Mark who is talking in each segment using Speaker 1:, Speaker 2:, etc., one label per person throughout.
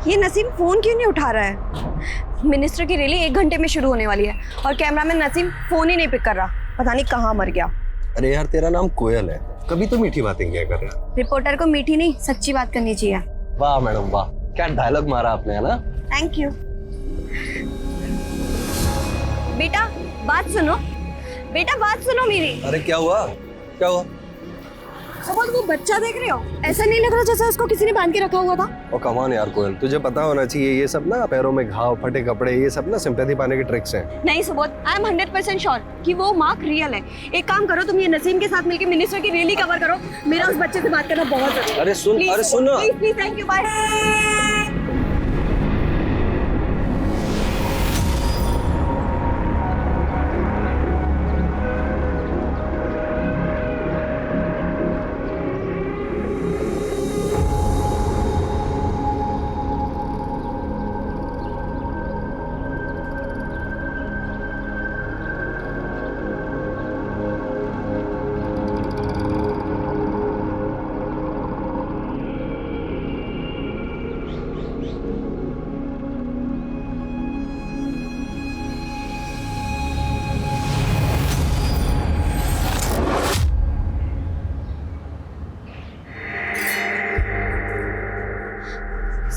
Speaker 1: ये नसीम फोन क्यों नहीं उठा रहा है? मिनिस्टर की रैली 1 घंटे में शुरू होने वाली है और कैमरामैन नसीम फोन ही नहीं पिक कर रहा। पता नहीं कहाँ मर गया।
Speaker 2: अरे यार तेरा नाम कोयल है, कभी तो मीठी बातें किया कर रहा।
Speaker 1: रिपोर्टर को मीठी नहीं सच्ची बात करनी चाहिए।
Speaker 2: वाह मैडम वाह, क्या डायलॉग मारा आपने, है ना?
Speaker 1: Thank you. बेटा बात सुनो, बेटा बात सुनो मेरी।
Speaker 2: अरे क्या हुआ, क्या हुआ?
Speaker 1: सुबह वो बच्चा देख रहे हो, ऐसा नहीं लग रहा जैसे उसको किसी ने बांध के रखा हुआ था।
Speaker 2: ओ कम ऑन यार कोयल, तुझे पता होना चाहिए ये सब ना, पैरों में घाव, फटे कपड़े, ये सब ना सिंपैथी पाने की ट्रिक्स हैं।
Speaker 1: नहीं सुबोध, आई एम 100% श्योर कि वो मार्क रियल है। एक काम करो, तुम ये नसीम के साथ मिलकर मिनिस्टर की रैली कवर करो। मेरा उस बच्चे से बात करना बहुत जरूरी है।
Speaker 2: अरे सुन, अरे सुन ना।
Speaker 1: Please please, thank you, bye.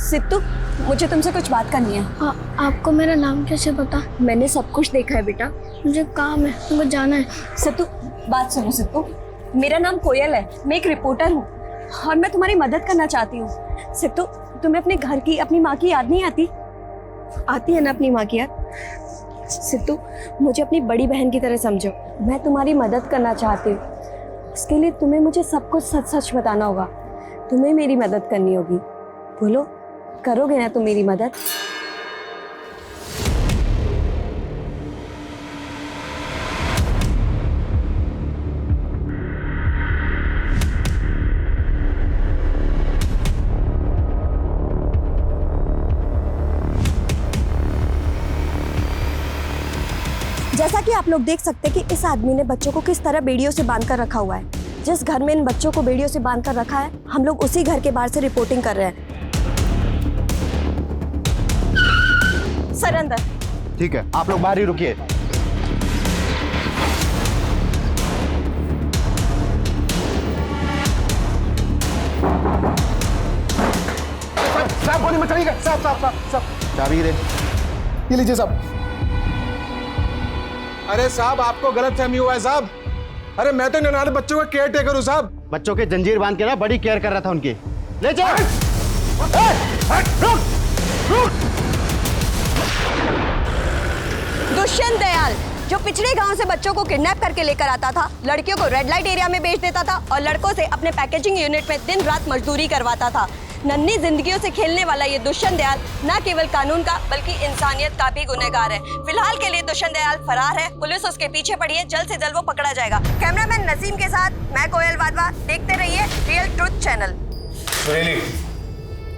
Speaker 1: Sittu, मुझे तुमसे कुछ बात करनी है।
Speaker 3: आपको मेरा नाम कैसे पता?
Speaker 1: मैंने सब कुछ देखा है बेटा।
Speaker 3: मुझे काम है, मुझे जाना है।
Speaker 1: सित्तू बात सुनो सित्तू, मेरा नाम कोयल है, मैं एक रिपोर्टर हूँ और मैं तुम्हारी मदद करना चाहती हूँ। सित्तू तुम्हें अपने घर की, अपनी माँ की याद नहीं आती? आती है ना अपनी माँ की याद? सित्तू मुझे अपनी बड़ी बहन की तरह समझो, मैं तुम्हारी मदद करना चाहती हूँ। इसके लिए तुम्हें मुझे सब कुछ सच सच बताना होगा। तुम्हें मेरी मदद करनी होगी। बोलो, करोगे ना तुम मेरी मदद? जैसा कि आप लोग देख सकते हैं कि इस आदमी ने बच्चों को किस तरह बेड़ियों से बांध कर रखा हुआ है। जिस घर में इन बच्चों को बेड़ियों से बांध कर रखा है, हम लोग उसी घर के बाहर से रिपोर्टिंग कर रहे हैं। सर अंदर।
Speaker 4: ठीक है, आप लोग बाहर ही रुकिए।
Speaker 5: साहब गोली मत चलिएगा। साहब
Speaker 4: चाबी दे।
Speaker 5: ये लीजिए साहब। अरे साहब आपको गलत फहमी हुआ है साहब। अरे मैं तो ननारे बच्चों का केयर टेकर हूँ साहब।
Speaker 4: बच्चों के जंजीर बांध के ना बड़ी केयर कर रहा था उनकी। ले जाओ।
Speaker 1: दुष्यंत दयाल, जो पिछड़े गांव से बच्चों को किडनैप करके लेकर आता था, लड़कियों को रेड लाइट एरिया में बेच देता था और लड़कों से अपने पैकेजिंग यूनिट में दिन रात मजदूरी करवाता था। नन्ही जिंदगियों से खेलने वाला ये दुष्यंत दयाल न केवल कानून का बल्कि इंसानियत का भी गुनहगार है। फिलहाल के लिए दुष्यंत दयाल फरार है, पुलिस उसके पीछे पड़ी है, जल्द से जल्द वो पकड़ा जाएगा। कैमरामैन नसीम के साथ मैं कोयल वाधवा, देखते रहिए रियल ट्रुथ चैनल।
Speaker 4: सुरीली,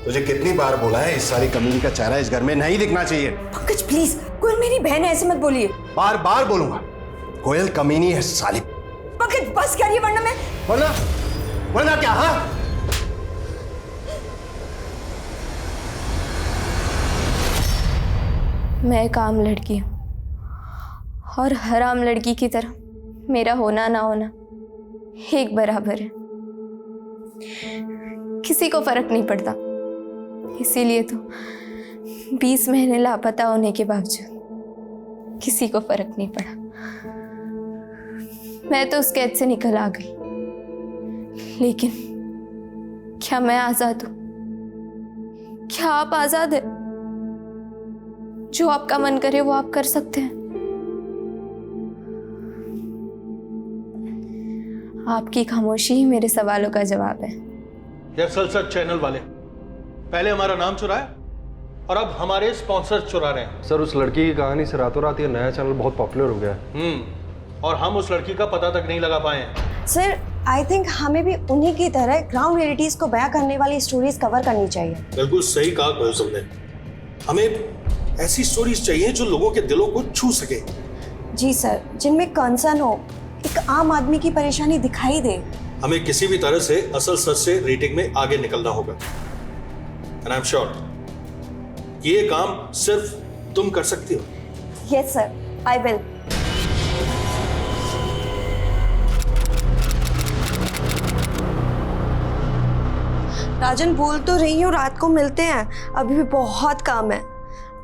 Speaker 4: तुझे कितनी बार बोला है इस सारी कमीनी का चेहरा इस घर में नहीं दिखना चाहिए।
Speaker 1: पंकज प्लीज, कोयल मेरी बहन है, ऐसे मत बोलिए।
Speaker 4: बार बार बोलूंगा, कोयल कमीनी है साली।
Speaker 1: पंकज बस करिए वरना मैं।
Speaker 4: वरना क्या? हाँ
Speaker 3: मैं एक आम लड़की हूँ और हर आम लड़की की तरह मेरा होना ना होना एक बराबर है। किसी को फर्क नहीं पड़ता, इसीलिए तो 20 महीने लापता होने के बावजूद किसी को फर्क नहीं पड़ा। मैं तो उस कैद से निकल आ गई, लेकिन क्या मैं आजाद हूं? क्या आप आजाद है? जो आपका मन करे वो आप कर सकते हैं। आपकी खामोशी ही मेरे सवालों का जवाब है।
Speaker 6: दरअसल सर चैनल वाले पहले हमारा नाम चुराया और अब हमारे स्पॉन्सर चुरा रहे हैं।
Speaker 2: सर उस लड़की की कहानी से रातों रात ये नया चैनल बहुत पॉपुलर हो गया है।
Speaker 6: और हम उस लड़की का पता तक नहीं लगा पाए हैं।
Speaker 1: सर आई थिंक हमें भी उन्हीं की तरह ग्राउंड रियलिटीज को बयां करने वाली स्टोरीज कवर करनी चाहिए।
Speaker 7: बिल्कुल सही कहा कोयल तुमने। हमें ऐसी स्टोरीज चाहिए जो लोगों के दिलों को छू सके।
Speaker 1: जी सर, जिनमें कंसर्न हो, एक आम आदमी की परेशानी दिखाई दे।
Speaker 7: हमें किसी भी तरह से असल सच से रेटिंग में आगे निकलना होगा। एंड आई एम श्योर कि ये काम सिर्फ तुम कर सकती हो।
Speaker 1: Yes sir, I will. Rajan, बोल तो रही हूँ रात को मिलते हैं, अभी भी बहुत काम है।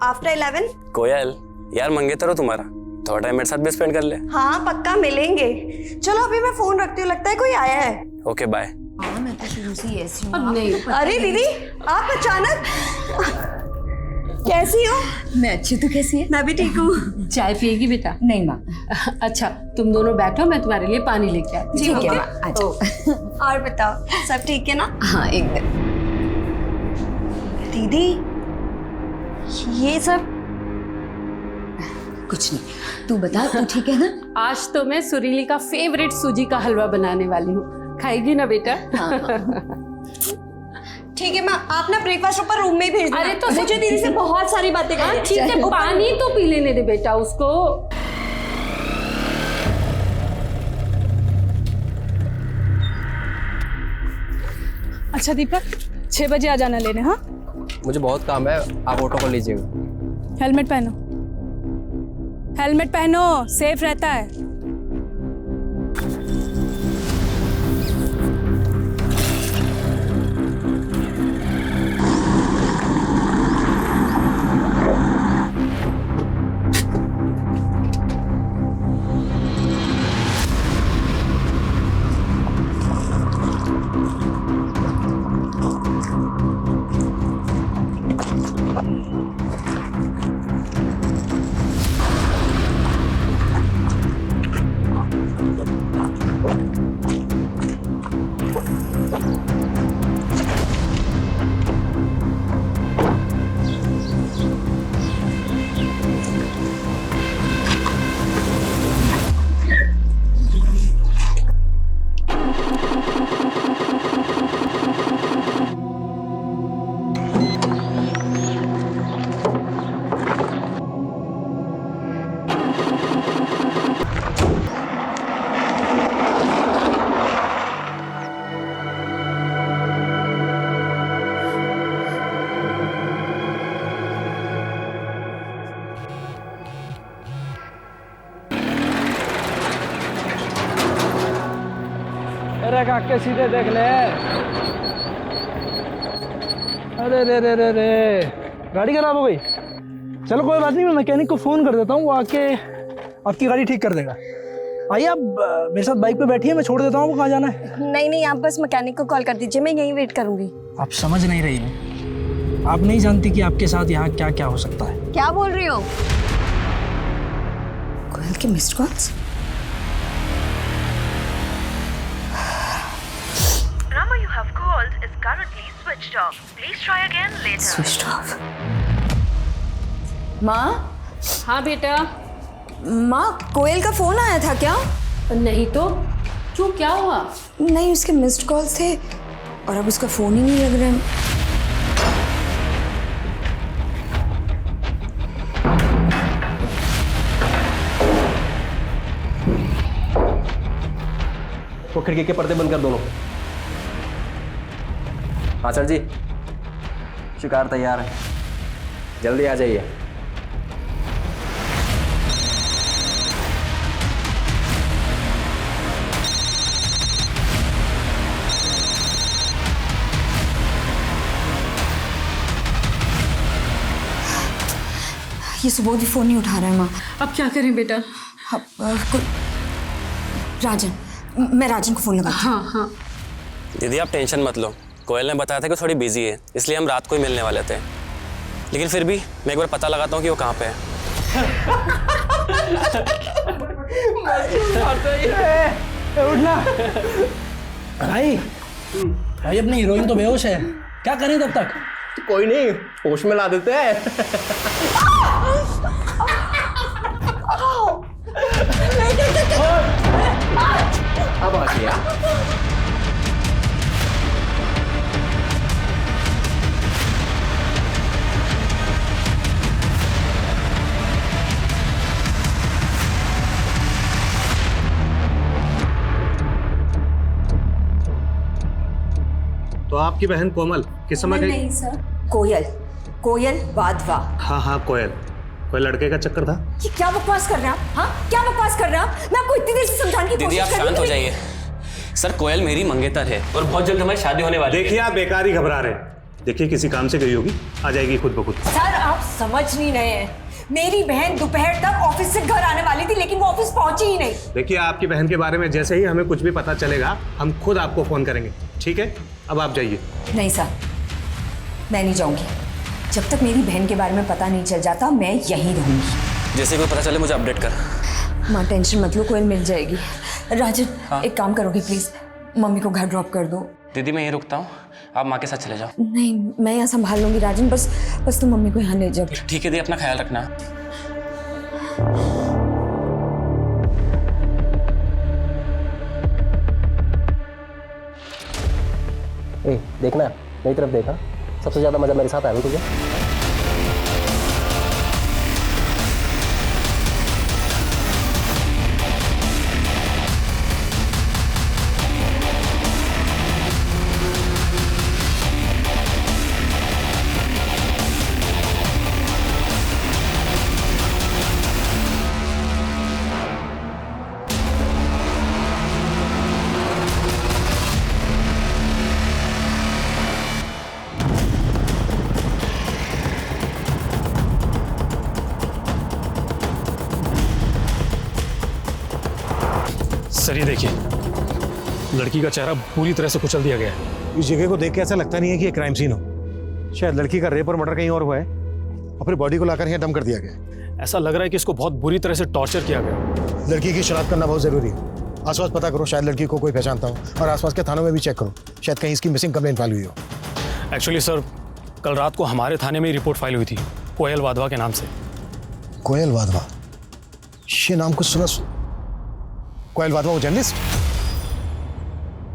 Speaker 1: आफ्टर 11?
Speaker 8: कोयल, यार मंगेतर हो तुम्हारा, थोड़ा टाइम मेरे साथ भी स्पेंड कर ले।
Speaker 1: हाँ पक्का मिलेंगे। चलो अभी मैं फोन रखती हूँ, लगता है कोई आया है।
Speaker 8: Okay bye.
Speaker 3: मैं तो शुरू से ऐसी हूँ।
Speaker 1: अरे दीदी, आप अचानक कैसी हो?
Speaker 9: मैं अच्छी, तू कैसी है?
Speaker 1: मैं भी ठीक हूँ।
Speaker 9: चाय पिएगी बेटा? नहीं माँ। अच्छा तुम दोनों बैठो, मैं तुम्हारे लिए पानी लेके आती हूँ।
Speaker 1: ठीक है
Speaker 9: माँ,
Speaker 1: अच्छा। और बताओ, सब ठीक है ना?
Speaker 9: हाँ एकदम।
Speaker 1: दीदी, ये सब
Speaker 9: कुछ नहीं, तू बता, तू ठीक है ना? आज तो मैं सुरीली का फेवरेट सूजी का हलवा बनाने वाली हूँ, खाएगी ना बेटा?
Speaker 1: ठीक है माँ, आप ना ब्रेकफास्ट ऊपर रूम में ही भेज देना।
Speaker 9: अरे तो
Speaker 1: मुझे दीदी से बहुत सारी बातें करनी है।
Speaker 9: ठीक है, पानी तो पी लेने दे बेटा उसको।
Speaker 10: अच्छा दीपक, 6 बजे आ जाना लेने। हाँ,
Speaker 8: मुझे बहुत काम है, आप ऑटो कर लीजिएगा।
Speaker 10: हेलमेट पहनो, हेलमेट पहनो, सेफ रहता है।
Speaker 11: अरे काके सीधे देख ले। अरे रे रे रे रे, गाड़ी खराब हो गई। चलो कोई बात नहीं, मैं मैकेनिक को फ़ोन कर देता हूँ, वो आके आपकी गाड़ी ठीक कर देगा। आइए आप मेरे साथ बाइक पे बैठिए, मैं छोड़ देता हूँ। वो कहाँ जाना है?
Speaker 1: नहीं नहीं, आप बस मैकेनिक को कॉल कर दीजिए, मैं यहीं वेट करूंगी।
Speaker 11: आप समझ नहीं रही हैं, आप नहीं जानती कि आपके साथ यहाँ क्या क्या हो सकता है।
Speaker 1: क्या बोल रही हो?
Speaker 9: कोयल के missed calls.
Speaker 12: Number you have called is currently switched off. Please try again later.
Speaker 9: Switch off. माँ?
Speaker 10: हाँ बेटा।
Speaker 3: माँ, कोयल का फोन आया था क्या?
Speaker 9: नहीं तो क्यों, क्या हुआ?
Speaker 3: नहीं, उसके मिस्ड कॉल्स थे और अब उसका फोन ही नहीं लग रहा है।
Speaker 8: वो खिड़की के पर्दे बंद कर दोनों। हाँ सर जी, शिकार तैयार है, जल्दी आ जाइए।
Speaker 3: ये सुबोध भी फोन नहीं उठा रहा है माँ।
Speaker 10: अब क्या करें बेटा?
Speaker 3: राजन, मैं राजन को फोन लगाती हूँ।
Speaker 10: हाँ हाँ।
Speaker 8: दीदी आप टेंशन मत लो, कोयल ने बताया था कि थोड़ी बिजी है, इसलिए हम रात को ही मिलने वाले थे। लेकिन फिर भी मैं एक बार पता लगाता हूँ कि वो कहाँ पे है।
Speaker 11: उठना भाई, भाई अपनी हीरोइन तो बेहोश है, क्या करें तब तक?
Speaker 8: तो कोई नहीं, होश में ला देते हैं। अब आ गया।
Speaker 5: तो आपकी बहन कोमल किस समय गई?
Speaker 3: नहीं सर, कोयल
Speaker 1: कोयल वाधवा।
Speaker 7: हाँ हाँ कोयल, कोई लड़के का चक्कर था।
Speaker 1: ये क्या बकवास कर रहे हैं आप? हाँ, क्या बकवास कर रहे हैं आप? मैं आपको इतनी देर से समझाने की
Speaker 8: दीदी
Speaker 1: कोशिश
Speaker 8: आप
Speaker 1: कर रही
Speaker 8: शांत हो
Speaker 1: हूँ।
Speaker 8: जाइए। सर कोयल मेरी मंगेतर है और बहुत जल्द हमारी शादी होने वाली है।
Speaker 7: देखिए आप बेकार ही घबरा रहे हैं। देखिए किसी काम से गई होगी, आ जाएगी खुद ब खुद।
Speaker 1: सर आप समझ नहीं रहे हैं, मेरी बहन दोपहर तक ऑफिस से घर आने वाली थी लेकिन वो ऑफिस पहुंची ही नहीं।
Speaker 7: देखिए आपकी बहन के बारे में जैसे ही हमें कुछ भी पता चलेगा हम खुद आपको फोन करेंगे, ठीक है? अब आप जाइए।
Speaker 1: नहीं सर, मैं नहीं जाऊंगी जब तक मेरी बहन के बारे में पता नहीं चल जाता। मैं यहीं रहूंगी।
Speaker 8: जैसे कोई पता चले मुझे अपडेट कर।
Speaker 1: माँ टेंशन मत लो, कोयल मिल जाएगी। राजन
Speaker 8: हाँ?
Speaker 1: एक काम करोगे प्लीज, मम्मी को घर ड्रॉप कर दो।
Speaker 8: दीदी मैं यहीं रुकता हूँ, आप माँ के साथ चले जाओ।
Speaker 1: नहीं मैं यहाँ संभाल लूंगी राजन, बस तुम मम्मी को यहाँ ले जाओ।
Speaker 8: ठीक है दी, अपना ख्याल रखना।
Speaker 13: ए, देखना मेरी तरफ देखा, सबसे ज्यादा मजा मेरे साथ आया तुझे।
Speaker 14: सर ये देखिए, लड़की का चेहरा पूरी तरह से कुचल दिया गया है।
Speaker 4: इस जगह को देख के ऐसा लगता नहीं है कि ये क्राइम सीन हो। शायद लड़की का रेप और मर्डर कहीं और हुआ है और फिर बॉडी को लाकर यहाँ डंप कर दिया गया है।
Speaker 14: ऐसा लग रहा है कि इसको बहुत बुरी तरह से टॉर्चर किया गया।
Speaker 4: लड़की की शनाख्त करना बहुत जरूरी है। आसपास पता करो, शायद लड़की को कोई पहचानता हो, और आसपास के थानों में भी चेक करो, शायद कहीं इसकी मिसिंग कंप्लेंट फाइल हुई हो।
Speaker 14: एक्चुअली सर, कल रात को हमारे थाने में रिपोर्ट फाइल हुई थी कोयल वाधवा के नाम से।
Speaker 4: कोयल वाधवा, ये नाम कुछ सुना। कोयल वाधवा वो जर्नलिस्ट?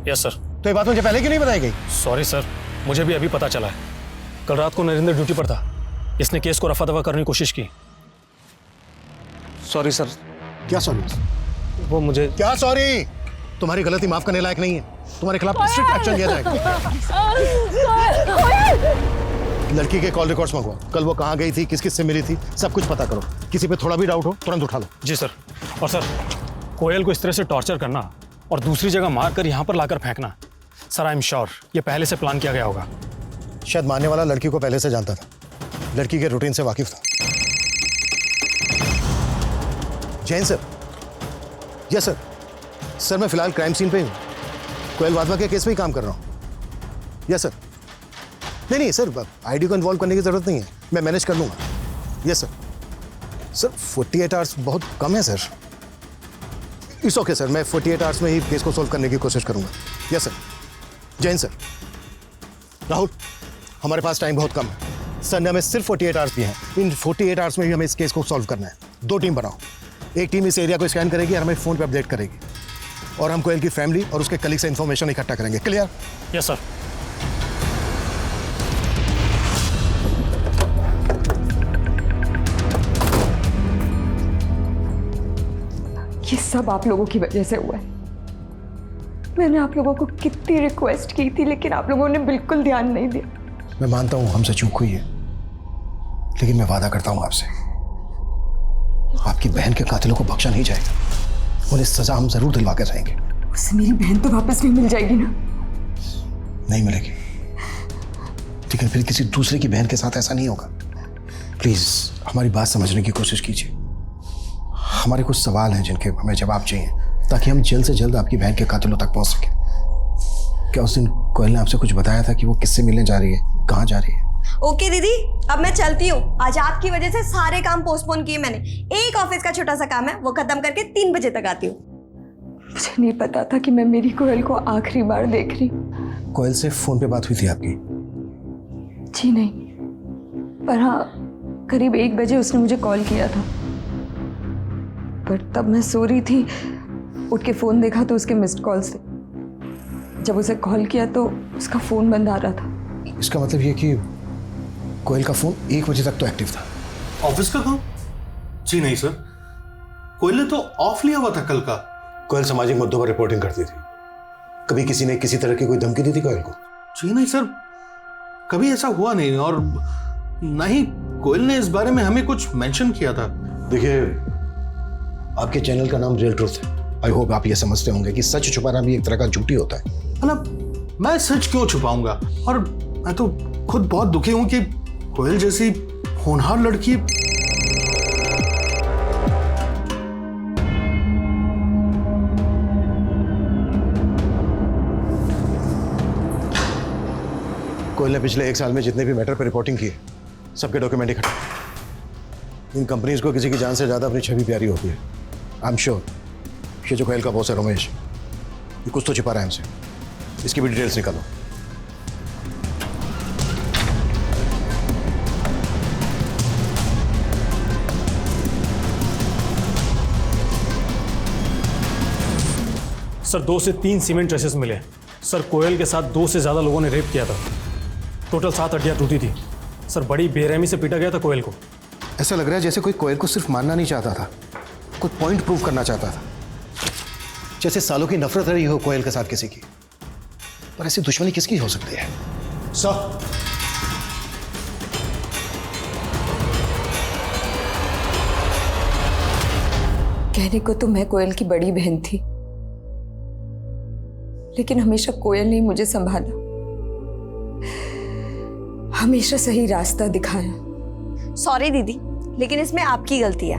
Speaker 14: Yes sir.
Speaker 4: तो ये बात मुझे पहले क्यों नहीं बताई गई?
Speaker 14: सॉरी सर, मुझे भी अभी पता चला है। कल रात को नरेंद्र ड्यूटी पर था, इसने केस को रफा दफा करने की कोशिश की।
Speaker 4: Sorry sir. क्या सॉरी?
Speaker 14: वो मुझे
Speaker 4: क्या सॉरी? तुम्हारी गलती माफ करने लायक नहीं है, तुम्हारे खिलाफ स्ट्रिक्ट एक्शन लिया जाएगा। लड़की के कॉल रिकॉर्ड्स मंगवाओ, कल वो कहाँ गई थी, किस किस से मिली थी, सब कुछ पता करो। किसी पे थोड़ा भी डाउट हो तुरंत उठा लो।
Speaker 14: जी सर। और सर, कोयल को इस तरह से टॉर्चर करना और दूसरी जगह मार कर यहाँ पर लाकर फेंकना, सर आई एम श्योर ये पहले से प्लान किया गया होगा।
Speaker 4: शायद मारने वाला लड़की को पहले से जानता था, लड़की के रूटीन से वाकिफ था। Jain sir. Yes sir. Sir मैं फिलहाल क्राइम सीन पे हूँ, कोयल वाधवा के केस पे ही काम कर रहा हूँ। Yes sir. नहीं सर, आईडी को इन्वॉल्व करने की जरूरत नहीं है, मैं मैनेज कर लूँगा। Yes sir. सर 48 आवर्स बहुत कम है सर। इट्स ओके सर, मैं 48 आवर्स में ही केस को सोल्व करने की कोशिश करूँगा। Yes sir. Jain sir. Rahul, हमारे पास टाइम बहुत कम है सर ने हमें सिर्फ 48 आवर्स दिए हैं। इन 48 आवर्स में भी हमें इस केस को सॉल्व करना है। 2 टीम बनाओ, एक टीम इस एरिया को स्कैन करेगी और हमें फ़ोन पे अपडेट करेगी, और हम कोयल की फैमिली और उसके कलीग से इन्फॉर्मेशन इकट्ठा करेंगे। क्लियर?
Speaker 14: Yes sir.
Speaker 1: ये सब आप लोगों की वजह से हुआ है। मैंने आप लोगों को कितनी रिक्वेस्ट की थी लेकिन आप लोगों ने बिल्कुल ध्यान नहीं दिया।
Speaker 4: मैं मानता हूँ हमसे चूक हुई है, लेकिन मैं वादा करता हूँ आपसे, आपकी बहन के कातिलों को बख्शा नहीं जाएगा। उन्हें सजा हम जरूर दिलवा कर रहेंगे।
Speaker 1: उससे मेरी बहन तो वापस भी मिल जाएगी ना?
Speaker 4: नहीं मिलेगी, लेकिन फिर किसी दूसरे की बहन के साथ ऐसा नहीं होगा। प्लीज हमारी बात समझने की कोशिश कीजिए। हमारे कुछ सवाल हैं जिनके हमें जवाब चाहिए, ताकि हम जल्द से जल्द आपकी बहन के कातिलों तक पहुंच सकें। क्या उस दिन कोयल ने आपसे कुछ बताया था कि वो किससे मिलने जा रही है, कहाँ जा रही है?
Speaker 1: ओके दीदी, अब मैं चलती हूँ। आज आपकी वजह से सारे काम पोस्टपोन किए मैंने। एक ऑफिस का छोटा सा काम है, वो खत्म करके 3 बजे तक आती हूँ। मुझे नहीं पता था कि मैं मेरी कोयल को आखिरी बार देख रही।
Speaker 4: कोयल से फोन पे बात हुई थी आपकी?
Speaker 1: जी नहीं, पर हाँ करीब 1 बजे उसने मुझे कॉल किया था, पर तब मैं सो रही थी। उठ के फोन देखा तो उसके मिस्ड कॉल्स थे। जब उसे कॉल किया तो उसका फोन बंद आ रहा था।
Speaker 4: इसका मतलब ये कि कोयल का फोन 1 बजे तक तो एक्टिव था।
Speaker 7: ऑफिस का काम? जी नहीं सर, कोयल ने तो ऑफ लिया हुआ था कल का।
Speaker 4: कोयल सामाजिक मुद्दों पर रिपोर्टिंग करती थी। कभी किसी ने किसी तरह की कोई धमकी दी थी कोयल को?
Speaker 7: जी नहीं सर, कभी ऐसा हुआ नहीं। और नहीं, कोयल ने इस बारे में हमें कुछ मेंशन किया था।
Speaker 4: देखिए, आपके चैनल का नाम रियल ट्रूथ है। आई होप आप ये समझते होंगे कि सच छुपाना भी एक तरह का झूठी होता है।
Speaker 7: मतलब मैं सच क्यों छुपाऊंगा? और मैं तो खुद बहुत दुखी हूं कि कोयल जैसी होनहार लड़की
Speaker 4: कोयल ने पिछले 1 साल में जितने भी मैटर पर रिपोर्टिंग की है, सबके डॉक्यूमेंट इकट्ठा। इन कंपनीज को किसी की जान से ज़्यादा अपनी छवि प्यारी होती है। आई एम श्योर ये जो कोयल का बॉस है रमेश, ये कुछ तो छिपा रहा है हमसे। इसकी भी डिटेल्स निकालो।
Speaker 14: सर 2 से 3 सीमेंट ट्रेसेस मिले। सर कोयल के साथ 2 से ज़्यादा लोगों ने रेप किया था। टोटल 7 हड्डियाँ टूटी थी। सर बड़ी बेरहमी से पीटा गया था कोयल को।
Speaker 4: ऐसा लग रहा है जैसे कोई कोयल को सिर्फ मारना नहीं चाहता था, कुछ पॉइंट प्रूव करना चाहता था। जैसे सालों की नफरत रही हो कोयल के साथ किसी की, पर ऐसी दुश्मनी किसकी हो सकती है?
Speaker 7: सर,
Speaker 3: कहने को तो मैं कोयल की बड़ी बहन थी, लेकिन हमेशा कोयल ने मुझे संभाला, हमेशा सही रास्ता दिखाया।
Speaker 1: सॉरी दीदी, लेकिन इसमें आपकी गलती है।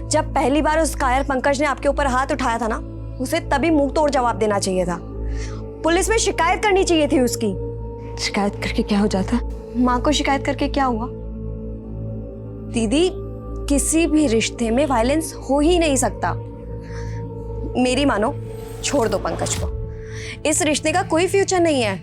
Speaker 1: जब पहली बार उस कायर पंकज ने आपके ऊपर हाथ उठाया था ना, उसे तभी मुंह तोड़ जवाब देना चाहिए था। पुलिस में शिकायत करनी चाहिए थी उसकी।
Speaker 3: शिकायत करके क्या हो जाता?
Speaker 1: माँ को शिकायत करके क्या हुआ? दीदी, किसी भी रिश्ते में वायलेंस हो ही नहीं सकता। मेरी मानो, छोड़ दो पंकज को। इस रिश्ते का कोई फ्यूचर नहीं है।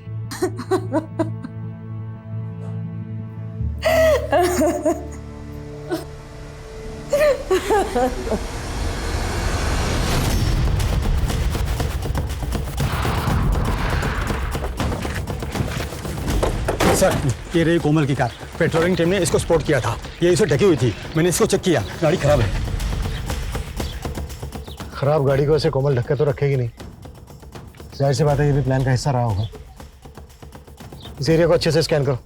Speaker 14: सर ये रही कोमल की कार। पेट्रोलिंग टीम ने इसको स्पॉट किया था। ये इसे ढकी हुई थी। मैंने इसको चेक किया, गाड़ी खराब है।
Speaker 4: खराब गाड़ी को ऐसे कोमल ढक्के तो रखेगी नहीं। जाहिर सी बात है ये भी प्लान का हिस्सा रहा होगा। इस एरिया को अच्छे से स्कैन करो।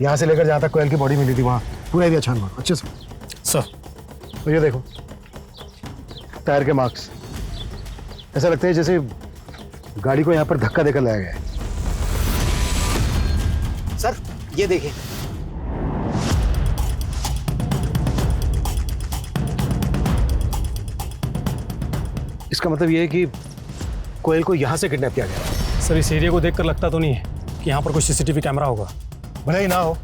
Speaker 4: यहाँ से लेकर जहाँ तक कोयल की बॉडी मिली थी वहाँ पूरा एरिया छान मारो अच्छे से।
Speaker 14: सर
Speaker 4: तो ये देखो, टायर के मार्क्स। ऐसा लगता है जैसे गाड़ी को यहाँ पर धक्का देकर लाया गया है।
Speaker 13: सर ये देखिए,
Speaker 4: इसका मतलब ये है कि कोयल को यहाँ से किडनैप किया गया।
Speaker 14: सर इस एरिया को देखकर लगता तो नहीं है कि यहाँ पर कोई सीसीटीवी कैमरा होगा।
Speaker 4: भले ही ना हो,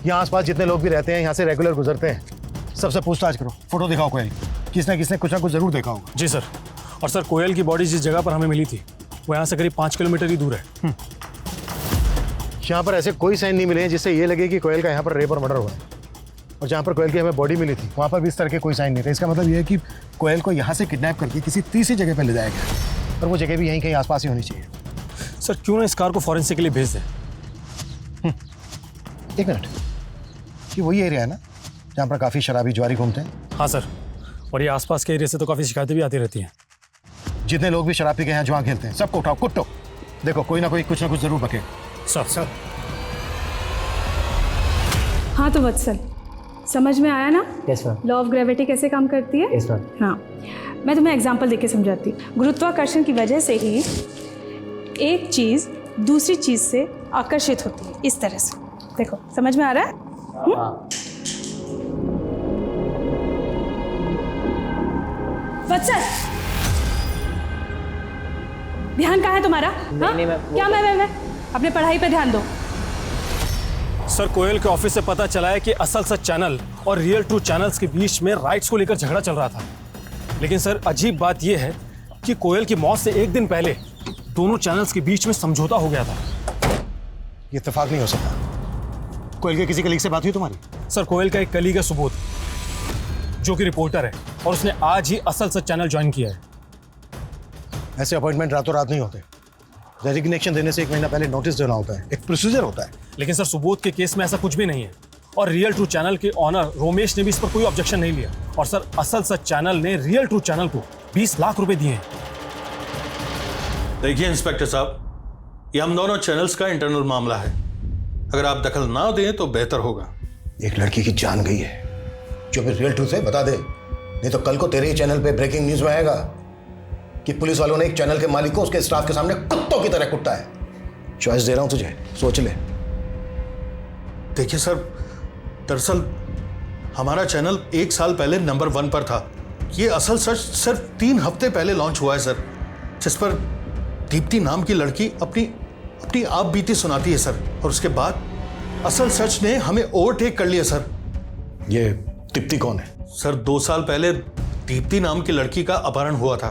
Speaker 4: यहाँ आसपास जितने लोग भी रहते हैं, यहाँ से रेगुलर गुजरते हैं, सबसे पूछताछ करो। फोटो दिखाओ कोयल, किसने कुछ ना कुछ जरूर देखा होगा।
Speaker 14: जी सर। और सर कोयल की बॉडी जिस जगह पर हमें मिली थी वो यहाँ से करीब 5 किलोमीटर ही दूर है।
Speaker 4: यहाँ पर ऐसे कोई साइन नहीं मिले हैं जिससे ये लगे कि कोयल का यहाँ पर रेप और मर्डर हुआ है। और जहाँ पर कोयल की हमें बॉडी मिली थी वहाँ पर भी इस तरह के कोई साइन नहीं थे। इसका मतलब ये है कि कोयल को यहाँ से किडनैप करके किसी तीसरी जगह पर ले जाया गया, और वो जगह भी यहीं कहीं आसपास ही होनी चाहिए।
Speaker 14: सर क्यों ना इस कार को फॉरेंसिक के लिए भेज दें।
Speaker 4: 1 मिनट, ये वही एरिया है ना जहाँ पर काफ़ी शराबी जुआरी घूमते हैं?
Speaker 14: हाँ सर, और ये आसपास के एरिया से तो काफ़ी शिकायतें भी आती रहती हैं।
Speaker 4: जितने लोग भी शराब पी के यहाँ जुआ खेलते हैं सबको उठाओ, कुट्टो। देखो कोई ना कोई कुछ ना कुछ जरूर बके।
Speaker 14: सर
Speaker 10: हाँ तो वत्सल, समझ में आया ना
Speaker 13: yes ma'am.
Speaker 10: Law of gravity कैसे काम करती है?
Speaker 13: Yes ma'am.
Speaker 10: हाँ, मैं तुम्हें एग्जांपल देके समझाती हूँ। गुरुत्वाकर्षण की वजह से ही एक चीज़ दूसरी चीज़ से आकर्षित होती है, इस तरह से। देखो समझ में आ रहा है? वत्सल, ध्यान कहाँ है तुम्हारा?
Speaker 13: नहीं,
Speaker 10: क्या मैं अपने पढ़ाई पे ध्यान दो।
Speaker 14: सर कोयल के ऑफिस से पता चला है कि असल सच चैनल और रियल ट्रू चैनल्स के बीच में राइट्स को लेकर झगड़ा चल रहा था। लेकिन सर अजीब बात यह है कि कोयल की मौत से 1 दिन पहले दोनों चैनल्स के बीच में समझौता हो गया था।
Speaker 4: ये इत्तेफाक नहीं हो सकता। कोयल के किसी कलीग से बात हुई तुम्हारी?
Speaker 14: सर कोयल का एक कलीग है सुबोध, जो कि रिपोर्टर है, और उसने आज ही असल सच चैनल ज्वाइन किया है।
Speaker 4: ऐसे अपॉइंटमेंट रातों रात नहीं होते। रेजिग्नेशन देने से 1 महीना पहले नोटिस देना होता है, एक प्रोसीजर होता है।
Speaker 14: लेकिन सर सुबोध के केस में ऐसा कुछ भी नहीं है, और रियल ट्रू चैनल के ऑनर रोमेश ने भी इस पर कोई ऑब्जेक्शन नहीं लिया। और सर असल सच चैनल ने रियल ट्रू चैनल को 20 लाख रुपए दिए हैं।
Speaker 6: देखिए इंस्पेक्टर साहब, ये हम दोनों चैनल्स का इंटरनल मामला है। अगर आप दखल ना दें तो बेहतर होगा।
Speaker 4: एक लड़की की जान गई है, जो भी रियल ट्रूथ है बता दे, नहीं तो कल को तेरे ही चैनल पे ब्रेकिंग न्यूज में आएगा कि पुलिस वालों ने एक चैनल के मालिक को उसके स्टाफ के सामने कुत्तों की तरह कुटा है। चॉइस दे रहा हूं तुझे, सोच ले।
Speaker 6: देखिए सर, दरअसल हमारा चैनल 1 साल पहले नंबर 1 पर था। ये असल सच सिर्फ 3 हफ्ते पहले लॉन्च हुआ है सर, जिस पर दीप्ति नाम की लड़की अपनी आप बीती सुनाती है सर, और उसके बाद असल सच ने हमें ओवरटेक कर लिया सर।
Speaker 4: ये दीप्ति कौन है?
Speaker 6: सर 2 साल पहले दीप्ति नाम की लड़की का अपहरण हुआ था।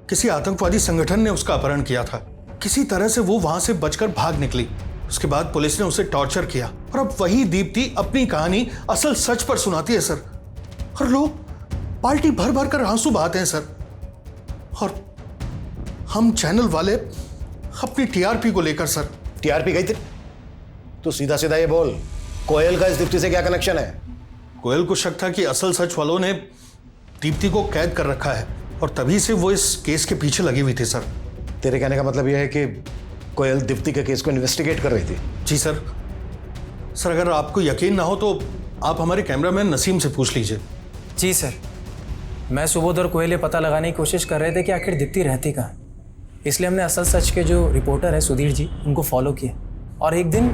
Speaker 6: किसी आतंकवादी संगठन ने उसका अपहरण किया था। किसी तरह से वो वहां से बचकर भाग निकली। उसके बाद पुलिस ने उसे टॉर्चर किया, और अब वही दीप्ति अपनी कहानी असल सच पर सुनाती है सर, और लोग बाल्टी भर भर कर आंसू बहाते हैं सर। और हम चैनल वाले अपनी टीआरपी को लेकर सर।
Speaker 4: टीआरपी गई थी? तो सीधा सीधा ये बोल, कोयल का इस दीप्ति से क्या कनेक्शन है?
Speaker 6: कोयल को शक था कि असल सच वालों ने दीप्ति को कैद कर रखा है, और तभी से वो इस केस के पीछे लगी हुई थी सर।
Speaker 4: तेरे कहने का मतलब यह है कि कोयल दीप्ति के केस को इन्वेस्टिगेट कर रही थी?
Speaker 6: जी सर। सर अगर आपको यकीन ना हो तो आप हमारे कैमरामैन नसीम से पूछ लीजिए।
Speaker 15: जी सर, मैं सुबोध और कोयल ये पता लगाने की कोशिश कर रहे थे कि आखिर दीप्ति रहती कहाँ, इसलिए हमने असल सच के जो रिपोर्टर है सुधीर जी, उनको फॉलो किया। और एक दिन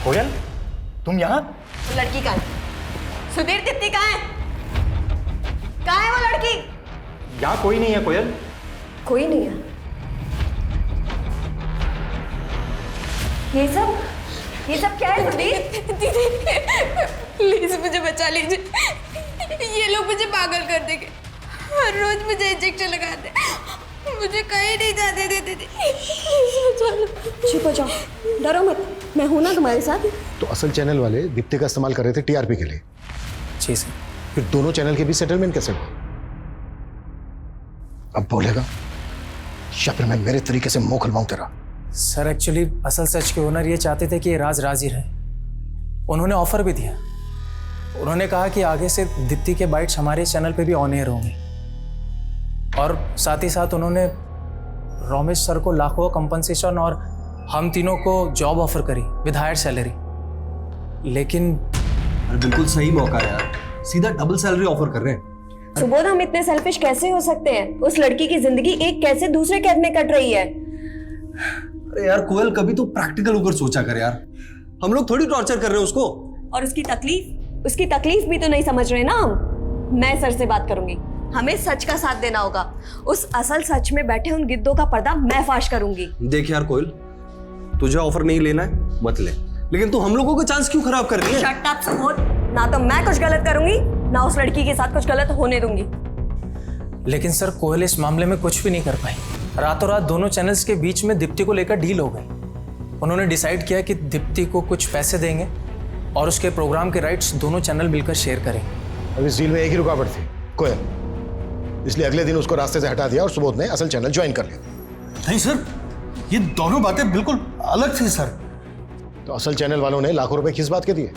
Speaker 1: कोयल, तुम यहाँ? लड़की कहाँ है? सुधीर, दीप्ति कहाँ है? कहाँ है वो लड़की?
Speaker 11: यहाँ कोई नहीं है कोयल।
Speaker 1: कोई नहीं है? ये सब क्या है सुधीर?
Speaker 3: दीदी प्लीज मुझे बचा लीजिए, ये लोग मुझे पागल कर देंगे। हर रोज मुझे इंजेक्शन लगाते, मुझे कहीं नहीं जाने देते।
Speaker 1: चुप हो जाओ, डरो मत, मैं हूं ना तुम्हारे साथ।
Speaker 4: तो असल चैनल वाले दीप्ति का इस्तेमाल कर रहे थे टीआरपी के लिए?
Speaker 15: जी सर।
Speaker 4: फिर दोनों चैनल के बीच सेटलमेंट कैसे हुआ? अब बोलेगा या फिर मैं मेरे तरीके से मुंह खुलवाऊं तेरा?
Speaker 15: सर एक्चुअली असल सच के ओनर ये चाहते थे कि ये राज राज ही रहे। उन्होंने ऑफर भी दिया। उन्होंने कहा कि आगे से दीप्ति के बाइट्स हमारे चैनल पे भी ऑन एयर होंगे, और साथ ही साथ उन्होंने रोमेश सर को लाखों कंपनसेशन और हम तीनों को जॉब ऑफर करी विद हायर सैलरी। लेकिन
Speaker 2: बिल्कुल सही मौका है यार, सीधा डबल सैलरी ऑफर कर रहे हैं।
Speaker 1: सुबोध, हम इतने सेल्फिश कैसे हो सकते हैं? उस लड़की की जिंदगी एक कैसे दूसरे कैद में कट रही है।
Speaker 2: अरे यार कोयल, कभी तो प्रैक्टिकल होकर सोचा कर यार, हम लोग थोड़ी टॉर्चर कर रहे हैं उसको।
Speaker 1: और उसकी तकलीफ भी तो नहीं समझ रहे ना हम। मैं सर से बात करूंगी, हमें सच का साथ देना होगा। उस असल सच में बैठे उन गिद्धों का पर्दा मैं फाश करूंगी।
Speaker 2: देख यार कोयल, तुझे ऑफर नहीं लेना है मत ले, लेकिन तू हम लोगों का चांस क्यों खराब कर रही है?
Speaker 1: शट अप सुबोध, ना तो मैं कुछ गलत करूंगी ना उस लड़की के साथ कुछ गलत होने दूंगी।
Speaker 15: लेकिन सर कोयल इस मामले में कुछ भी नहीं कर पाई। रातों रात दोनों चैनल्स के बीच में दीप्ति को लेकर डील हो गई। उन्होंने डिसाइड किया कि दीप्ति को कुछ पैसे देंगे और उसके प्रोग्राम के राइट्स दोनों चैनल मिलकर शेयर करेंगे।
Speaker 4: अब इस डील में एक ही रुकावट थी, कोयल, इसलिए अगले दिन उसको रास्ते से हटा दिया और सुबोध ने असल चैनल ज्वाइन कर लिया।
Speaker 6: नहीं सर, ये दोनों बातें बिल्कुल अलग थी सर।
Speaker 4: तो असल चैनल वालों ने लाखों रुपए किस बात के दिए?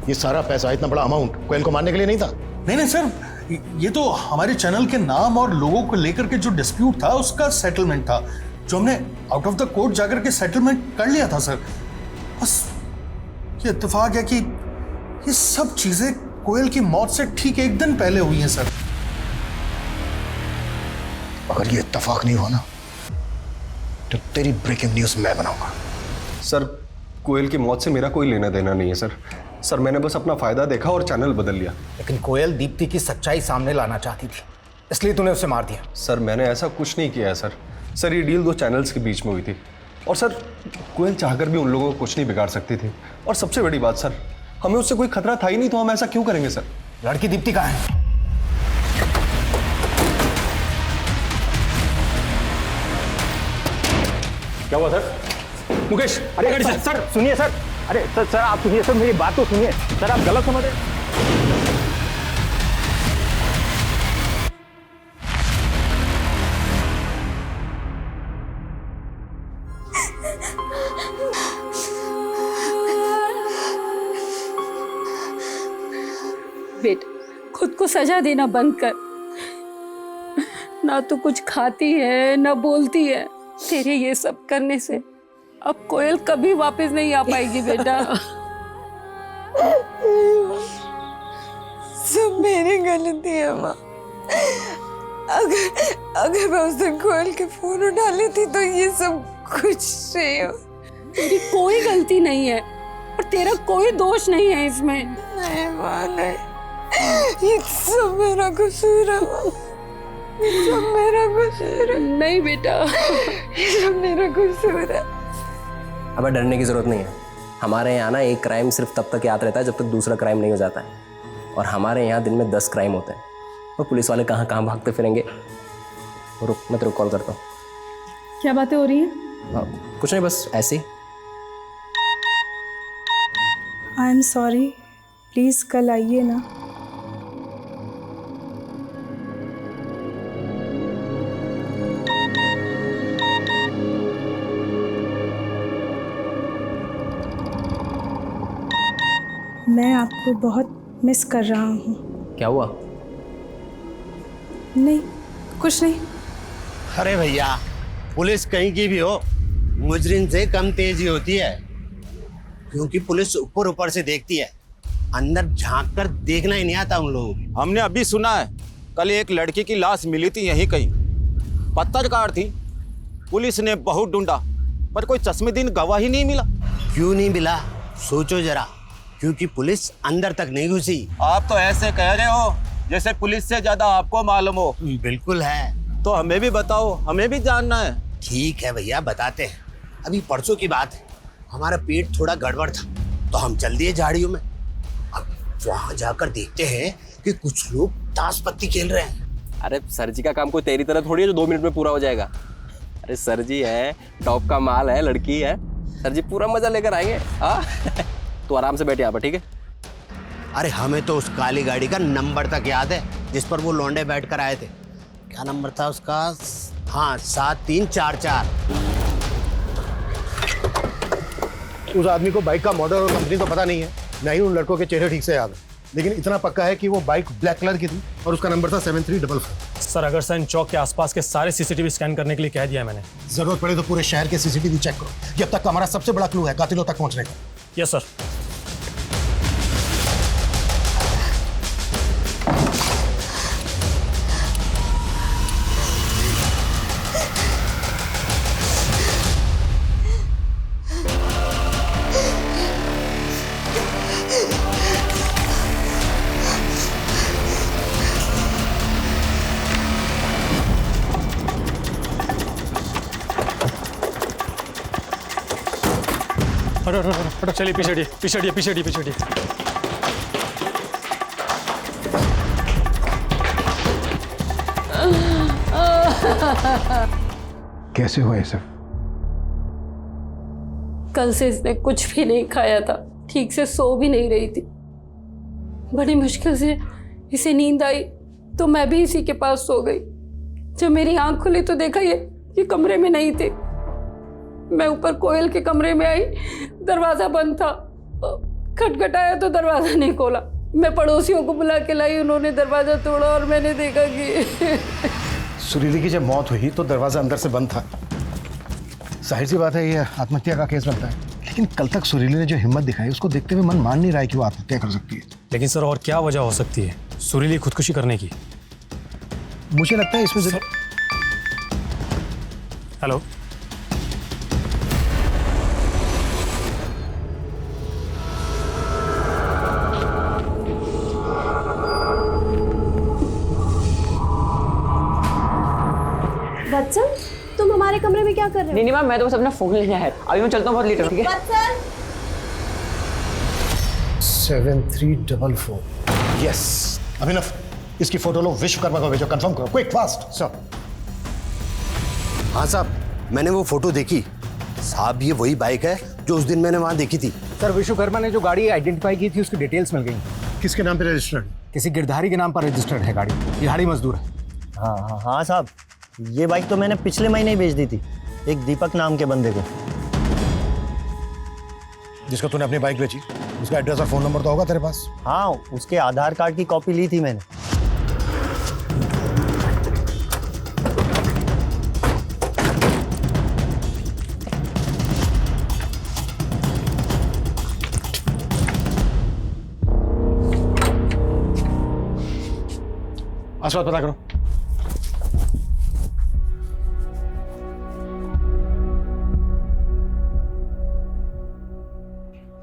Speaker 4: ये सारा पैसा, इतना बड़ा अमाउंट कोयल को मारने के लिए नहीं था?
Speaker 6: नहीं सर, ये तो हमारे चैनल के नाम और लोगों को लेकर के जो डिस्प्यूट था उसका सेटलमेंट था, जो हमने आउट ऑफ द कोर्ट जाकर के सेटलमेंट कर लिया था सर। बस ये इत्तेफाक है कि ये सब चीजें कोयल की मौत से ठीक 1 दिन पहले हुई हैं सर।
Speaker 4: अगर ये इत्तेफाक नहीं हुआ ना तो तेरी ब्रेकिंग न्यूज मैं बनाऊंगा।
Speaker 2: सर कोयल की मौत से मेरा कोई लेना देना नहीं है सर। सर मैंने बस अपना फायदा देखा और चैनल बदल लिया।
Speaker 11: लेकिन कोयल दीप्ति की सच्चाई सामने लाना चाहती थी, इसलिए तूने उसे मार दिया।
Speaker 2: सर मैंने ऐसा कुछ नहीं किया है सर। सर ये डील 2 चैनल्स के बीच में हुई थी, और सर कोयल चाहकर भी उन लोगों को कुछ नहीं बिगाड़ सकती थी। और सबसे बड़ी बात सर, हमें उससे कोई खतरा था ही नहीं, तो हम ऐसा क्यों करेंगे सर?
Speaker 11: लड़की दीप्ति कहाँ है?
Speaker 16: क्या हुआ सर? मुकेश, अरे गाड़ी सर सुनिए सर, अरे सर आप सुनिए सर, मेरी बात तो सुनिए सर, आप गलत समझ रहे।
Speaker 9: बेटा खुद को सजा देना बंद कर। ना तो कुछ खाती है ना बोलती है। तेरे ये सब करने से अब कोयल कभी वापस नहीं आ पाएगी बेटा।
Speaker 1: सब मेरी गलती है माँ। अगर मैं उस दिन कोयल के फोन उठा लेती तो ये सब कुछ नहीं हो।
Speaker 9: तेरी कोई गलती नहीं है और तेरा कोई दोष नहीं है इसमें।
Speaker 1: नहीं माँ नहीं, ये सब मेरा कसूर है माँ। ये सब मेरा कसूर है।
Speaker 9: नहीं बेटा,
Speaker 1: ये सब मेरा कसूर है।
Speaker 13: अब डरने की जरूरत नहीं है। हमारे यहाँ ना एक क्राइम सिर्फ तब तक याद रहता है जब तक दूसरा क्राइम नहीं हो जाता है, और हमारे यहाँ दिन में 10 क्राइम होते हैं, और पुलिस वाले कहाँ कहाँ भागते फिरेंगे। रुक, मैं तेरे को कॉल करता हूँ।
Speaker 10: क्या बातें हो रही हैं?
Speaker 13: कुछ नहीं, बस ऐसे ही।
Speaker 10: आई एम सॉरी, प्लीज़ कल आइए ना। मैं आपको बहुत मिस कर रहा हूँ।
Speaker 13: क्या हुआ?
Speaker 10: नहीं, कुछ नहीं।
Speaker 17: अरे भैया, पुलिस कहीं की भी हो, मुजरिम से कम तेजी होती है, क्योंकि पुलिस ऊपर ऊपर से देखती है, अंदर झांक कर देखना ही नहीं आता उन लोगों को।
Speaker 16: हमने अभी सुना है कल एक लड़की की लाश मिली थी यहीं कहीं, पत्थरकार थी। पुलिस ने बहुत ढूंढा पर कोई चश्मेदीन गवाह ही नहीं मिला।
Speaker 17: क्यों नहीं मिला? सोचो जरा, क्योंकि पुलिस अंदर तक नहीं घुसी।
Speaker 16: आप तो ऐसे कह रहे हो जैसे पुलिस से ज्यादा आपको मालूम हो।
Speaker 17: बिल्कुल है।
Speaker 16: तो हमें भी बताओ, हमें भी जानना है।
Speaker 17: ठीक है भैया, बताते हैं। अभी परसों की बात है, हमारा पेट थोड़ा गड़बड़ था तो हम चल दिए झाड़ियों में। अब वहां जाकर देखते हैं कि कुछ लोग ताश पत्ती खेल रहे हैं।
Speaker 13: अरे सर जी का काम कोई तेरी तरह थोड़ी है जो 2 मिनट में पूरा हो जाएगा। अरे सर जी है, टॉप का माल है, लड़की है, सर जी पूरा मजा लेकर आएंगे। हाँ तो आराम से बैठे यहाँ पर, ठीक है?
Speaker 17: अरे हमें तो उस काली गाड़ी का नंबर तक याद है जिस पर वो लौंडे बैठ कर आए थे। क्या नंबर था उसका? हाँ, 7344।
Speaker 4: उस आदमी को बाइक का मॉडल और कंपनी तो पता नहीं है, नहीं उन लड़कों के चेहरे ठीक से याद है, लेकिन इतना पक्का है कि वो बाइक ब्लैक कलर की थी और उसका नंबर था 7344।
Speaker 14: सर अगर सैन चौक के आसपास के सारे सीसीटीवी स्कैन करने के लिए कह दिया है मैंने।
Speaker 4: जरूरत पड़े तो पूरे शहर के सीसीटीवी चेक करो, ये अब तक का हमारा सबसे बड़ा क्लू है कातिलों तक पहुंचने का।
Speaker 14: Yes sir. हटो, चलिए पीछे हटिए, पीछे हटिए, पीछे हटिए, पीछे हटिए।
Speaker 4: कैसे हुआ ये सब?
Speaker 9: कल से इसने कुछ भी नहीं खाया था, ठीक से सो भी नहीं रही थी। बड़ी मुश्किल से इसे नींद आई तो मैं भी इसी के पास सो गई। जब मेरी आंख खुली तो देखा ये कमरे में नहीं थे। मैं ऊपर कोयल के कमरे में आई, दरवाजा बंद था। खटखटाया तो दरवाजा नहीं खोला। मैं पड़ोसियों को बुला के लाई, उन्होंने दरवाजा तोड़ा और मैंने देखा कि
Speaker 4: सुरीली की जब मौत हुई तो दरवाजा अंदर से बंद था। जाहिर सी बात है ये आत्महत्या का केस बनता है, लेकिन कल तक सुरीली ने जो हिम्मत दिखाई उसको देखते हुए मन मान नहीं रहा है कि वो आत्महत्या कर सकती है।
Speaker 14: लेकिन सर और क्या वजह हो सकती है सुरीली खुदकुशी करने की?
Speaker 4: मुझे लगता है इसमें
Speaker 14: हेलो,
Speaker 1: वत्सल, तुम हमारे कमरे में क्या कर रहे हो?
Speaker 18: नहीं मैम, मैं तो बस अपना फोन लेने आया। अभी मैं चलता हूँ, बहुत लेट हो, ठीक है?
Speaker 1: वत्सल
Speaker 4: 7344। यस अभिनव, इसकी फोटो लो, विश्वकर्मा को भेजो, कंफर्म करो, क्विक फास्ट। सर।
Speaker 17: हाँ साहब, मैंने वो फोटो देखी। साहब ये वही बाइक है जो उस दिन मैंने वहाँ देखी थी।
Speaker 15: सर विश्वकर्मा ने जो गाड़ी आइडेंटिफाई की थी उसकी डिटेल्स मिल गई।
Speaker 4: किसके नाम पे रजिस्टर्ड?
Speaker 15: किसी गिरधारी के नाम पर रजिस्टर्ड है गाड़ी, दिहाड़ी मजदूर है।
Speaker 19: हाँ साहब, ये बाइक तो मैंने पिछले महीने ही बेच दी थी एक दीपक नाम के बंदे को।
Speaker 4: जिसको तूने अपनी बाइक बेची? उसका एड्रेस और फोन नंबर तो होगा तेरे पास?
Speaker 19: हाँ, उसके आधार कार्ड की कॉपी ली थी मैंने।
Speaker 4: आसपास पता करो।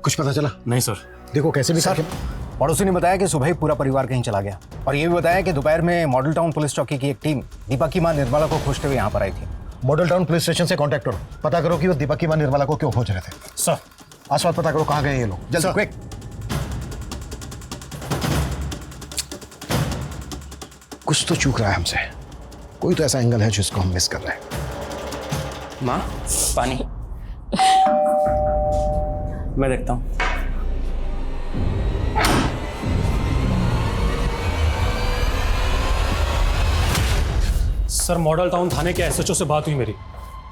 Speaker 4: कुछ पता चला?
Speaker 14: नहीं सर।
Speaker 4: देखो कैसे भी
Speaker 20: सर, पड़ोसी ने बताया कि सुबह ही पूरा परिवार कहीं चला गया, और ये भी बताया कि दोपहर में मॉडल टाउन पुलिस चौकी की एक टीम दीपक की मां निर्मला को खोजते हुए यहाँ पर आई थी।
Speaker 4: मॉडल टाउन पुलिस स्टेशन से कांटेक्ट करो, पता करो कि वो दीपक की मां निर्मला को क्यों खोज रहे थे।
Speaker 14: सर।
Speaker 4: आसपास पता करो कहाँ गए ये लोग, जल्दी क्विक। कुछ तो चूक रहा है हमसे, कोई तो ऐसा एंगल है जिसको हम मिस कर रहे हैं।
Speaker 13: माँ, पानी। मैं देखता हूँ।
Speaker 14: सर, मॉडल टाउन थाने के एसएचओ से बात हुई मेरी।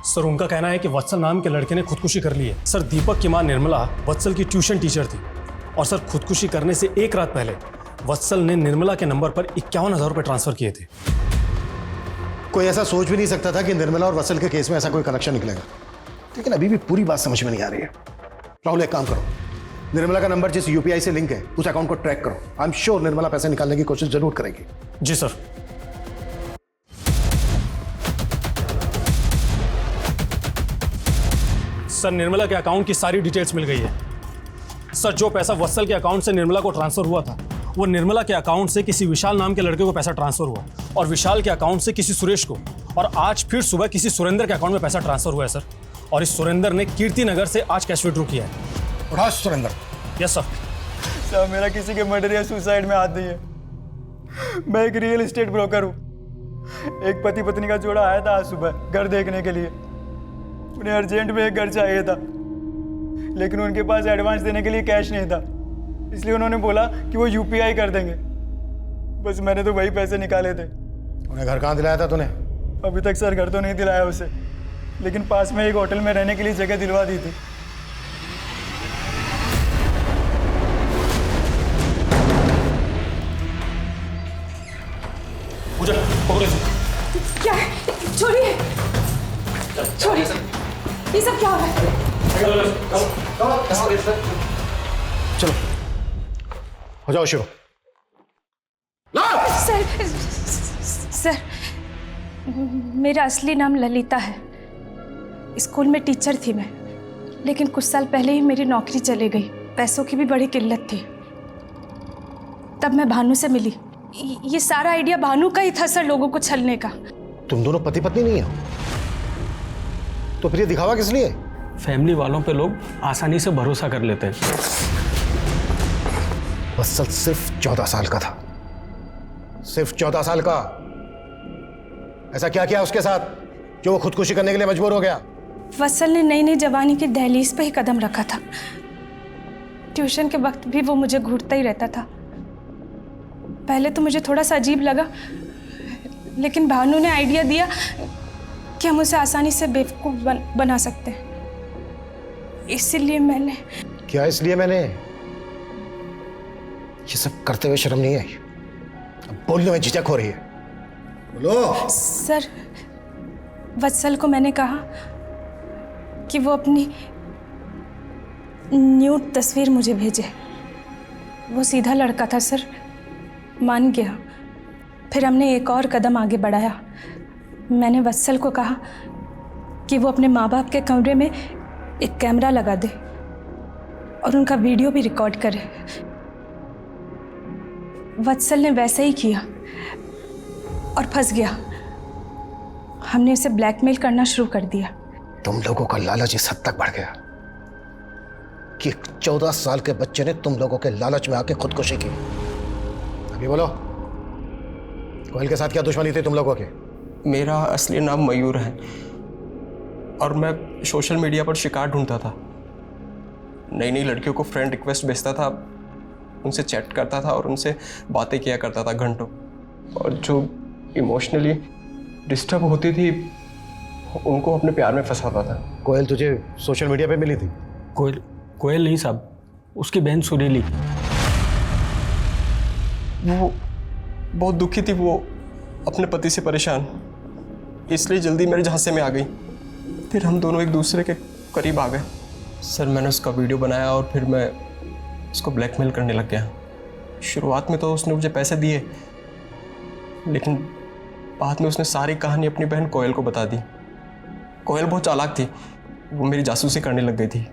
Speaker 14: सर, उनका कहना है कि वत्सल नाम के लड़के ने खुदकुशी कर ली है। सर, दीपक की मां निर्मला वत्सल की ट्यूशन टीचर थी, और सर खुदकुशी करने से एक रात पहले वत्सल ने निर्मला के नंबर पर 51,000 रुपए ट्रांसफर किए थे।
Speaker 4: कोई ऐसा सोच भी नहीं सकता था कि निर्मला और वत्सल के केस में ऐसा कोई कनेक्शन निकलेगा, लेकिन अभी भी पूरी बात समझ में नहीं आ रही है। राहुल, एक काम करो, निर्मला का नंबर जिस यूपीआई से लिंक है उस अकाउंट को ट्रैक करो। आई एम श्योर निर्मला पैसे निकालने की कोशिश जरूर करेगी।
Speaker 14: जी सर। सर, निर्मला के अकाउंट की सारी डिटेल्स मिल गई है। सर, जो पैसा वत्सल के अकाउंट से निर्मला को ट्रांसफर हुआ था, वो निर्मला के अकाउंट से किसी विशाल नाम के लड़के को पैसा ट्रांसफर हुआ, और विशाल के अकाउंट से किसी सुरेश को, और आज फिर सुबह किसी सुरेंद्र के अकाउंट में पैसा ट्रांसफर हुआ है सर। और इस सुरेंद्र ने कीर्ति नगर से आज कैश विड्रॉ किया है।
Speaker 4: उठा सुरेंद्र।
Speaker 14: Yes sir.
Speaker 21: सर, मेरा किसी के मर्डर या सुसाइड में हाथ नहीं है। मैं एक रियल एस्टेट ब्रोकर हूँ। एक पति पत्नी का जोड़ा आया था आज सुबह घर देखने के लिए। उन्हें अर्जेंट में एक घर चाहिए था, लेकिन उनके पास एडवांस देने के लिए कैश नहीं था, इसलिए उन्होंने बोला कि वो यूपीआई कर देंगे। बस मैंने तो वही पैसे निकाले थे।
Speaker 4: उन्हें घर कहाँ दिलाया था तूने?
Speaker 21: अभी तक सर घर तो नहीं दिलाया उसे, लेकिन पास में एक होटल में रहने के लिए जगह दिलवा दी थी।
Speaker 14: पूजा, पकड़ो इसे।
Speaker 10: क्या है? छोड़िए, छोड़िए, ये सब क्या हो रहा है?
Speaker 4: चलो हो जाओ शुरू।
Speaker 10: सर, सर, मेरा असली नाम ललिता है। स्कूल में टीचर थी मैं, लेकिन कुछ साल पहले ही मेरी नौकरी चली गई। पैसों की भी बड़ी किल्लत थी। तब मैं भानु से मिली। ये सारा आइडिया भानु का ही था सर, लोगों को छलने का।
Speaker 4: तुम दोनों पति पत्नी नहीं हो, तो फिर ये दिखावा किस लिए?
Speaker 14: फैमिली वालों पे लोग आसानी से भरोसा कर लेते हैं।
Speaker 4: वत्सल सिर्फ 14 साल का था, सिर्फ 14 साल का। ऐसा क्या किया उसके साथ जो वो खुदकुशी करने के लिए मजबूर हो गया?
Speaker 10: वत्सल ने नई नई जवानी की दहलीज पे ही कदम रखा था। ट्यूशन के वक्त भी वो मुझे घूरता ही रहता था। पहले तो मुझे थोड़ा सा अजीब लगा, लेकिन भानु ने आइडिया दिया कि हम उसे आसानी से बेवकूफ बना सकते हैं। इसीलिए मैंने।
Speaker 4: क्या इसलिए मैंने? ये सब करते हुए शर्म नहीं आई? अब बोलने में झिझक हो रही है, बोलो।
Speaker 10: सर, वत्सल को मैंने कहा कि वो अपनी न्यूड तस्वीर मुझे भेजे। वो सीधा लड़का था सर, मान गया। फिर हमने एक और कदम आगे बढ़ाया। मैंने वत्सल को कहा कि वो अपने माँ बाप के कमरे में एक कैमरा लगा दे और उनका वीडियो भी रिकॉर्ड करे। वत्सल ने वैसे ही किया और फंस गया। हमने उसे ब्लैकमेल करना शुरू कर दिया।
Speaker 4: तुम लोगों का लालच इस हद तक बढ़ गया कि 14 साल के बच्चे ने तुम लोगों के लालच में आके खुदकुशी की। अभी बोलो, कोयल के साथ क्या दुश्मनी थी तुम लोगों के?
Speaker 13: मेरा असली नाम मयूर है और मैं सोशल मीडिया पर शिकार ढूंढता था। नई नई लड़कियों को फ्रेंड रिक्वेस्ट भेजता था, उनसे चैट करता था और उनसे बातें किया करता था घंटों। और जो इमोशनली डिस्टर्ब होती थी उनको अपने प्यार में फंसाता था।
Speaker 4: कोयल तुझे सोशल मीडिया पे मिली थी?
Speaker 14: कोयल नहीं साहब, उसकी बहन सुरीली।
Speaker 2: वो बहुत दुखी थी, वो अपने पति से परेशान, इसलिए जल्दी मेरे झांसे में आ गई। फिर हम दोनों एक दूसरे के करीब आ गए। सर मैंने उसका वीडियो बनाया और फिर मैं उसको ब्लैकमेल करने लग गया। शुरुआत में तो उसने मुझे पैसे दिए, लेकिन बाद में उसने सारी कहानी अपनी बहन कोयल को बता दी। कोयल बहुत चालाक थी, वो मेरी जासूसी करने लग गई थी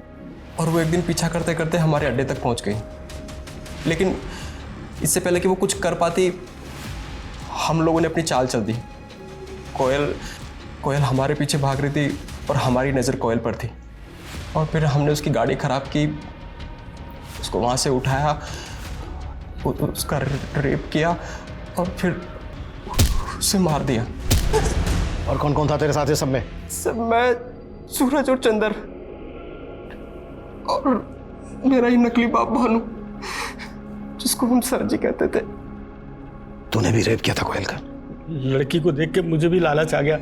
Speaker 2: और वो एक दिन पीछा करते करते हमारे अड्डे तक पहुंच गई। लेकिन इससे पहले कि वो कुछ कर पाती, हम लोगों ने अपनी चाल चल दी। कोयल हमारे पीछे भाग रही थी और हमारी नज़र कोयल पर थी, और फिर हमने उसकी गाड़ी ख़राब की, उसको वहाँ से उठाया, उसका रेप किया और फिर उसे मार दिया।
Speaker 4: और कौन कौन था तेरे साथ सब में?
Speaker 2: सब मैं, सूरज और चंदर और मेरा ही नकली बाप भानु, जिसको हम सर जी कहते थे।
Speaker 4: तूने भी रेप किया था कोयल का?
Speaker 14: लड़की को देख के मुझे भी लालच आ गया।